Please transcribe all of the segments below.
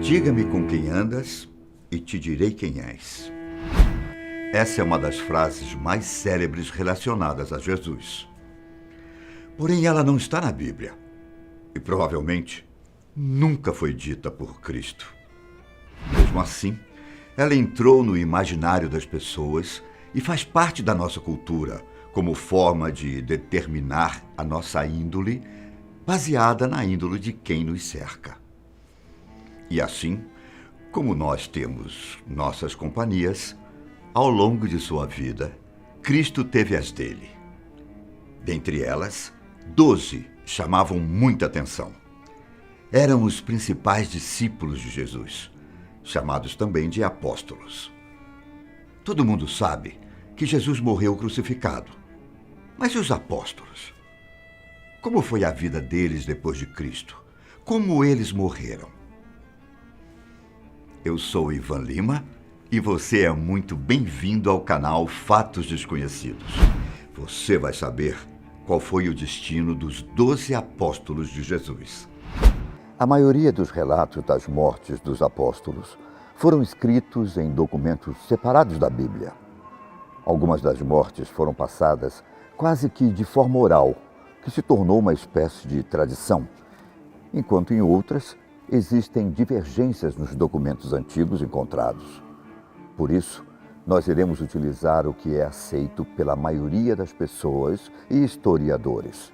Diga-me com quem andas e te direi quem és. Essa é uma das frases mais célebres relacionadas a Jesus. Porém, ela não está na Bíblia e provavelmente nunca foi dita por Cristo. Mesmo assim, ela entrou no imaginário das pessoas e faz parte da nossa cultura como forma de determinar a nossa índole, baseada na índole de quem nos cerca. E assim, como nós temos nossas companhias, ao longo de sua vida, Cristo teve as dele. Dentre elas, 12 chamavam muita atenção. Eram os principais discípulos de Jesus, chamados também de apóstolos. Todo mundo sabe que Jesus morreu crucificado. Mas e os apóstolos? Como foi a vida deles depois de Cristo? Como eles morreram? Eu sou Ivan Lima e você é muito bem-vindo ao canal Fatos Desconhecidos. Você vai saber qual foi o destino dos 12 apóstolos de Jesus. A maioria dos relatos das mortes dos apóstolos foram escritos em documentos separados da Bíblia. Algumas das mortes foram passadas quase que de forma oral, que se tornou uma espécie de tradição, enquanto em outras existem divergências nos documentos antigos encontrados. Por isso, nós iremos utilizar o que é aceito pela maioria das pessoas e historiadores.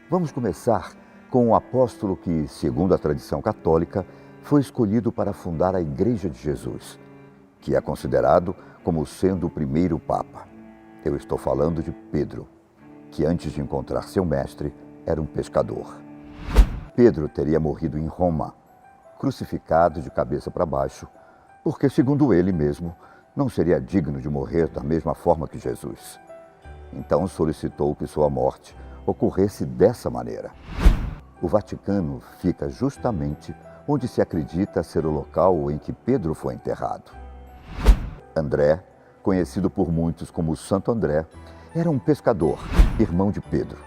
Vamos começar com o apóstolo que, segundo a tradição católica, foi escolhido para fundar a Igreja de Jesus, que é considerado como sendo o primeiro Papa. Eu estou falando de Pedro, que antes de encontrar seu mestre, era um pescador. Pedro teria morrido em Roma, crucificado de cabeça para baixo, porque, segundo ele mesmo, não seria digno de morrer da mesma forma que Jesus. Então solicitou que sua morte ocorresse dessa maneira. O Vaticano fica justamente onde se acredita ser o local em que Pedro foi enterrado. André, conhecido por muitos como Santo André, era um pescador, irmão de Pedro.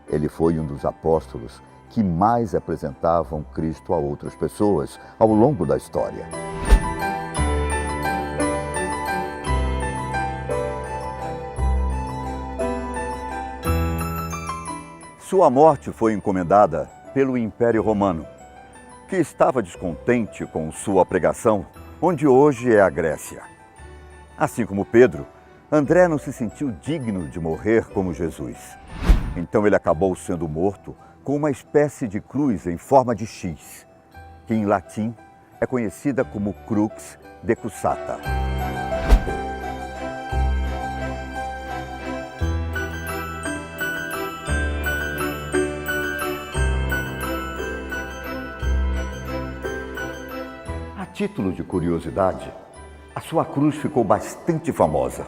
Ele foi um dos apóstolos que mais apresentavam Cristo a outras pessoas ao longo da história. Sua morte foi encomendada pelo Império Romano, que estava descontente com sua pregação, onde hoje é a Grécia. Assim como Pedro, André não se sentiu digno de morrer como Jesus. Então ele acabou sendo morto com uma espécie de cruz em forma de X, que em latim é conhecida como crux decussata. A título de curiosidade, a sua cruz ficou bastante famosa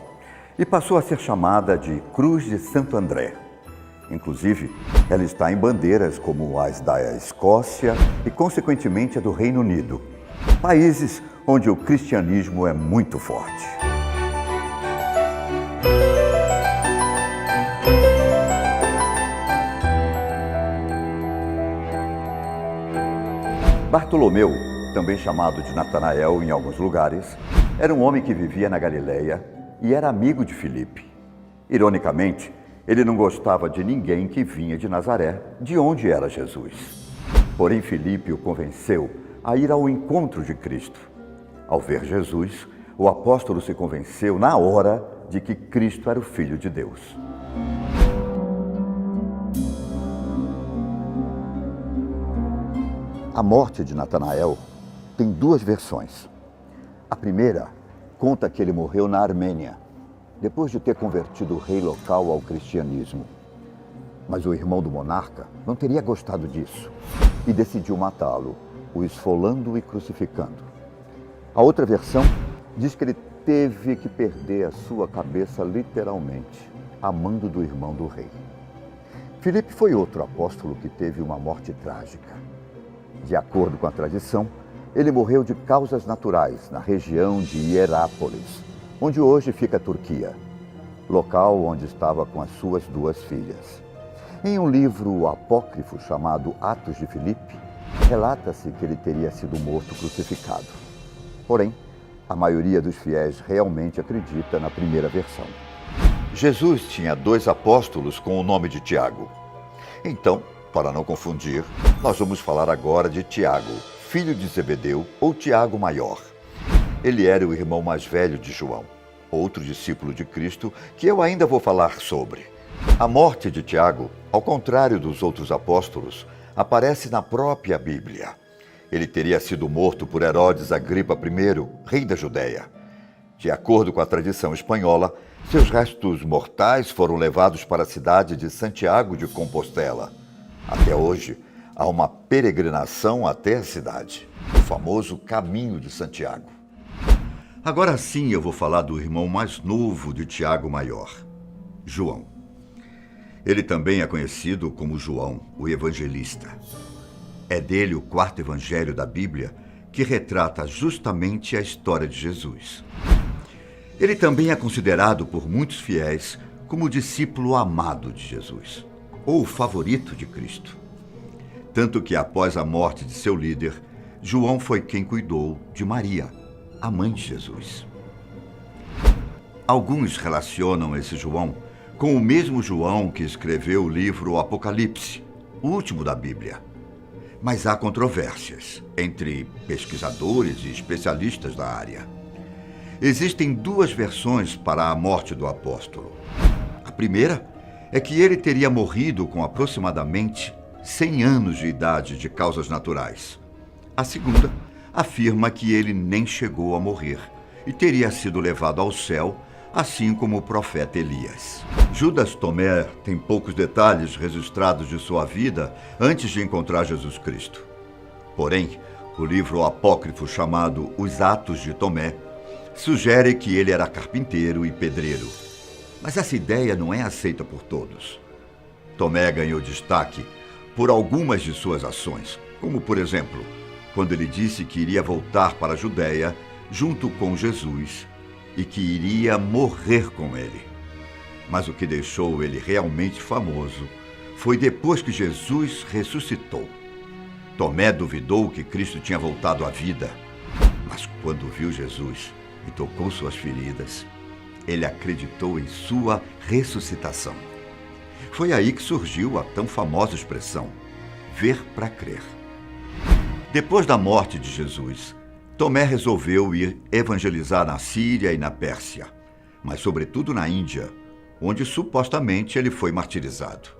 e passou a ser chamada de Cruz de Santo André. Inclusive, ela está em bandeiras como as da Escócia e, consequentemente, a do Reino Unido, países onde o cristianismo é muito forte. Bartolomeu, também chamado de Natanael em alguns lugares, era um homem que vivia na Galileia e era amigo de Filipe. Ironicamente, ele não gostava de ninguém que vinha de Nazaré, de onde era Jesus. Porém, Filipe o convenceu a ir ao encontro de Cristo. Ao ver Jesus, o apóstolo se convenceu na hora de que Cristo era o Filho de Deus. A morte de Natanael tem duas versões. A primeira conta que ele morreu na Armênia, depois de ter convertido o rei local ao cristianismo. Mas o irmão do monarca não teria gostado disso e decidiu matá-lo, o esfolando e crucificando. A outra versão diz que ele teve que perder a sua cabeça literalmente, a mando do irmão do rei. Filipe foi outro apóstolo que teve uma morte trágica. De acordo com a tradição, ele morreu de causas naturais na região de Hierápolis, onde hoje fica a Turquia, local onde estava com as suas duas filhas. Em um livro apócrifo chamado Atos de Filipe, Relata-se que ele teria sido morto crucificado. Porém, a maioria dos fiéis realmente acredita na primeira versão. Jesus tinha 2 apóstolos com o nome de Tiago. Então, para não confundir, nós vamos falar agora de Tiago, filho de Zebedeu, ou Tiago Maior. Ele era o irmão mais velho de João, outro discípulo de Cristo que eu ainda vou falar sobre. A morte de Tiago, ao contrário dos outros apóstolos, aparece na própria Bíblia. Ele teria sido morto por Herodes Agripa I, rei da Judéia. De acordo com a tradição espanhola, seus restos mortais foram levados para a cidade de Santiago de Compostela. Até hoje, há uma peregrinação até a cidade, o famoso Caminho de Santiago. Agora sim eu vou falar do irmão mais novo de Tiago Maior, João. Ele também é conhecido como João, o Evangelista. É dele o 4º evangelho da Bíblia, que retrata justamente a história de Jesus. Ele também é considerado por muitos fiéis como o discípulo amado de Jesus, ou o favorito de Cristo. Tanto que após a morte de seu líder, João foi quem cuidou de Maria, a mãe de Jesus. Alguns relacionam esse João com o mesmo João que escreveu o livro Apocalipse, o último da Bíblia. Mas há controvérsias entre pesquisadores e especialistas da área. Existem 2 versões para a morte do apóstolo. A primeira é que ele teria morrido com aproximadamente 100 anos de idade de causas naturais. A segunda afirma que ele nem chegou a morrer e teria sido levado ao céu, assim como o profeta Elias. Judas Tomé tem poucos detalhes registrados de sua vida antes de encontrar Jesus Cristo. Porém, o livro apócrifo chamado Os Atos de Tomé sugere que ele era carpinteiro e pedreiro. Mas essa ideia não é aceita por todos. Tomé ganhou destaque por algumas de suas ações, como, por exemplo, quando ele disse que iria voltar para a Judéia junto com Jesus e que iria morrer com ele. Mas o que deixou ele realmente famoso foi depois que Jesus ressuscitou. Tomé duvidou que Cristo tinha voltado à vida, mas quando viu Jesus e tocou suas feridas, ele acreditou em sua ressuscitação. Foi aí que surgiu a tão famosa expressão, ver para crer. Depois da morte de Jesus, Tomé resolveu ir evangelizar na Síria e na Pérsia, mas sobretudo na Índia, onde supostamente ele foi martirizado.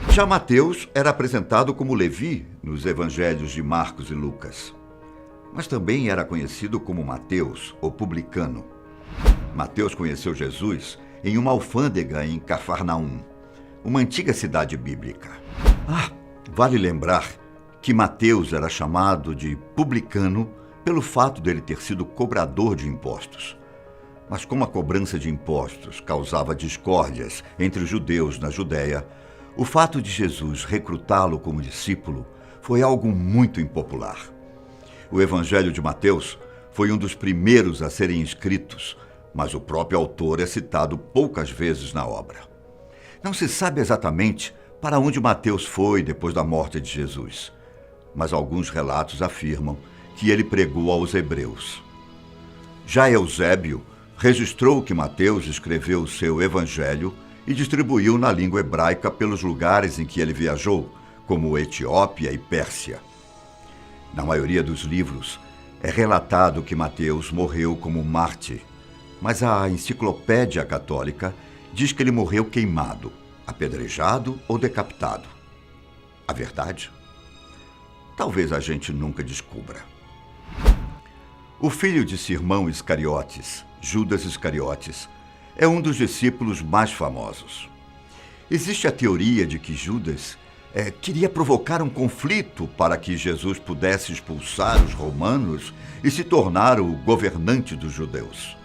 Já Mateus era apresentado como Levi nos evangelhos de Marcos e Lucas, mas também era conhecido como Mateus, o publicano. Mateus conheceu Jesus em uma alfândega em Cafarnaum, uma antiga cidade bíblica. Vale lembrar que Mateus era chamado de publicano pelo fato dele ter sido cobrador de impostos. Mas como a cobrança de impostos causava discórdias entre os judeus na Judéia, o fato de Jesus recrutá-lo como discípulo foi algo muito impopular. O Evangelho de Mateus foi um dos primeiros a serem escritos, mas o próprio autor é citado poucas vezes na obra. Não se sabe exatamente para onde Mateus foi depois da morte de Jesus, mas alguns relatos afirmam que ele pregou aos hebreus. Já Eusébio registrou que Mateus escreveu o seu evangelho e distribuiu na língua hebraica pelos lugares em que ele viajou, como Etiópia e Pérsia. Na maioria dos livros, é relatado que Mateus morreu como mártir, mas a Enciclopédia Católica diz que ele morreu queimado, apedrejado ou decapitado. A verdade? Talvez a gente nunca descubra. O filho de Simão Iscariotes, Judas Iscariotes, é um dos discípulos mais famosos. Existe a teoria de que Judas queria provocar um conflito para que Jesus pudesse expulsar os romanos e se tornar o governante dos judeus,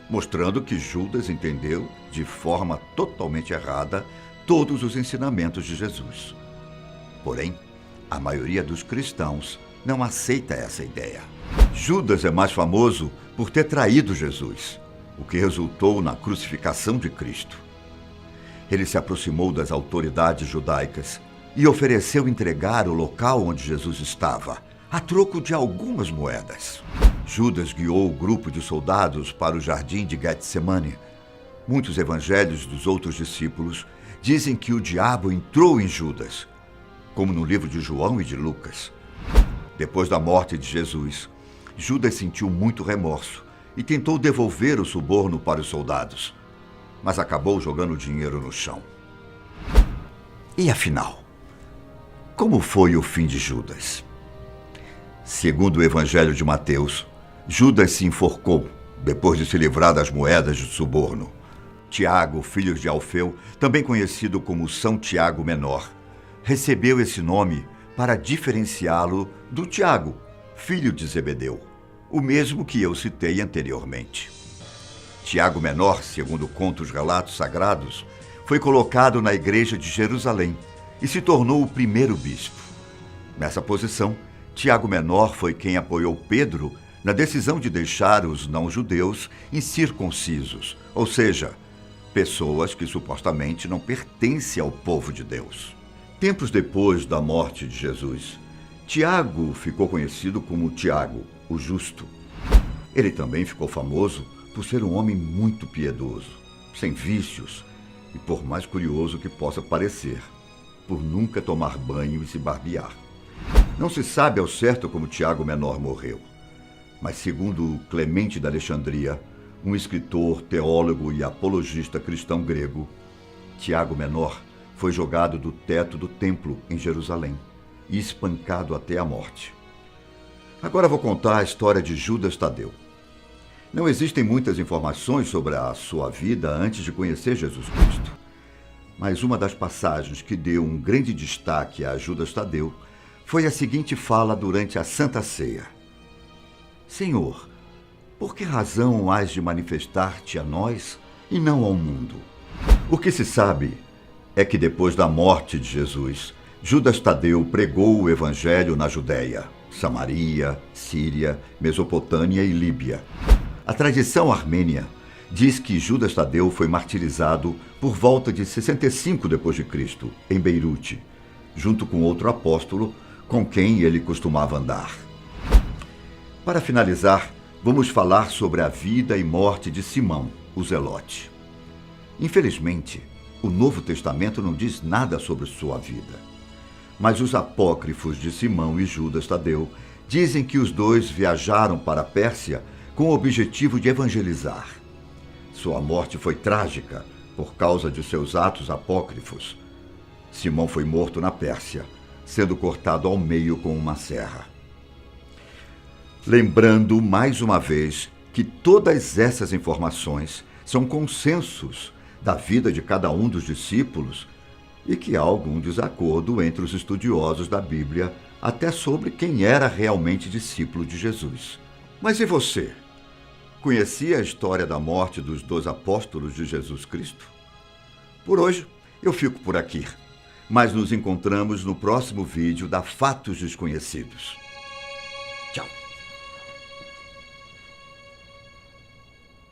mostrando que Judas entendeu de forma totalmente errada todos os ensinamentos de Jesus. Porém, a maioria dos cristãos não aceita essa ideia. Judas é mais famoso por ter traído Jesus, o que resultou na crucificação de Cristo. Ele se aproximou das autoridades judaicas e ofereceu entregar o local onde Jesus estava, a troco de algumas moedas. Judas guiou o grupo de soldados para o jardim de Getsemane. Muitos evangelhos dos outros discípulos dizem que o diabo entrou em Judas, como no livro de João e de Lucas. Depois da morte de Jesus, Judas sentiu muito remorso e tentou devolver o suborno para os soldados, mas acabou jogando o dinheiro no chão. E afinal, como foi o fim de Judas? Segundo o Evangelho de Mateus, Judas se enforcou depois de se livrar das moedas de suborno. Tiago, filho de Alfeu, também conhecido como São Tiago Menor, recebeu esse nome para diferenciá-lo do Tiago, filho de Zebedeu, o mesmo que eu citei anteriormente. Tiago Menor, segundo contam os relatos sagrados, foi colocado na igreja de Jerusalém e se tornou o primeiro bispo. Nessa posição, Tiago Menor foi quem apoiou Pedro na decisão de deixar os não-judeus incircuncisos, ou seja, pessoas que supostamente não pertencem ao povo de Deus. Tempos depois da morte de Jesus, Tiago ficou conhecido como Tiago, o Justo. Ele também ficou famoso por ser um homem muito piedoso, sem vícios e, por mais curioso que possa parecer, por nunca tomar banho e se barbear. Não se sabe ao certo como Tiago Menor morreu, mas segundo Clemente de Alexandria, um escritor, teólogo e apologista cristão grego, Tiago Menor foi jogado do teto do templo em Jerusalém e espancado até a morte. Agora vou contar a história de Judas Tadeu. Não existem muitas informações sobre a sua vida antes de conhecer Jesus Cristo, mas uma das passagens que deu um grande destaque a Judas Tadeu foi a seguinte fala durante a Santa Ceia: Senhor, por que razão hás de manifestar-te a nós e não ao mundo? O que se sabe é que depois da morte de Jesus, Judas Tadeu pregou o evangelho na Judéia, Samaria, Síria, Mesopotâmia e Líbia. A tradição armênia diz que Judas Tadeu foi martirizado por volta de 65 d.C., em Beirute, junto com outro apóstolo com quem ele costumava andar. Para finalizar, vamos falar sobre a vida e morte de Simão, o Zelote. Infelizmente, o Novo Testamento não diz nada sobre sua vida, mas os apócrifos de Simão e Judas Tadeu dizem que os dois viajaram para a Pérsia com o objetivo de evangelizar. Sua morte foi trágica por causa de seus atos apócrifos. Simão foi morto na Pérsia, sendo cortado ao meio com uma serra. Lembrando mais uma vez que todas essas informações são consensos da vida de cada um dos discípulos e que há algum desacordo entre os estudiosos da Bíblia até sobre quem era realmente discípulo de Jesus. Mas e você? Conhecia a história da morte dos 2 apóstolos de Jesus Cristo? Por hoje, eu fico por aqui, mas nos encontramos no próximo vídeo da Fatos Desconhecidos. Tchau!